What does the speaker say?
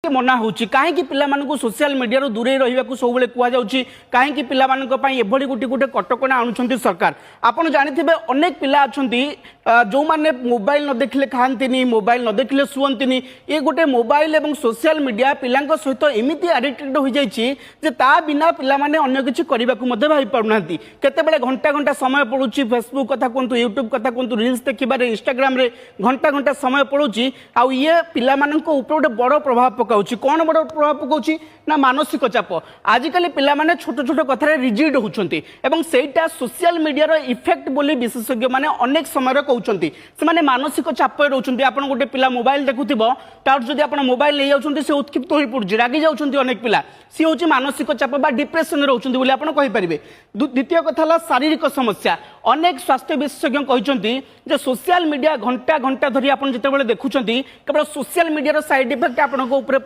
मना होची काहेकि पिलामानकु सोशल मीडिया रो दूरे रहिबाकु सबले कुआ जाउची काहेकि पिलामानक पई एभली गुटी गुटे कटकणा आणुछंती सरकार। आपण जानिथिबे अनेक पिला अछंती जो माने मोबाइल न देखले खांतिनी मोबाइल न देखले सुवंतिनी ए गोटे मोबाइल एवं सोशल मीडिया पिलांक सहित एमिति एडिक्टेड हो जाइछि जे ता बिना पिला माने अन्य किछि करिबाकु मध्ये भाई पाउनांती केतेबेले घंटा घंटा समय पडुछि फेसबुक कथा कोंतु यूट्यूब कथा कोंतु रील्स देखिबारे इंस्टाग्राम रे घंटा घंटा समय पडुछि आ ये पिला मानक ऊपर गोटे बड़ प्रभाव पकाउछि कोन बड़ प्रभाव पकाउछि ना मानसिक चाप आजिकल पिला माने छोट छोट कथा रिजिड होउछंती एवं सेटा सोशल मीडिया रो इफेक्ट बोली विशेषज्ञ माने अनेक समय कहउछंती से माने मानसिक चाप रहउछंती आपण गोटे पिला मोबाइल देखुथिबो तार जदि आपण मोबाइल ले जाउछंती से उत्क्षिप्त होई पडुछि रागी जाउछंती अनेक पिला सी होउछि मानसिक चाप बा डिप्रेशन रहउछंती बोली आपण कहि परिबे। द्वितीय कथा ला शारीरिक समस्या अनेक स्वास्थ्य विशेषज्ञ कहउछंती जे सोशल मीडिया घंटा घंटा धरि आपण जते बेले देखुछंती केवल सोशल मीडिया रो साइड इफेक्ट आपण को ऊपर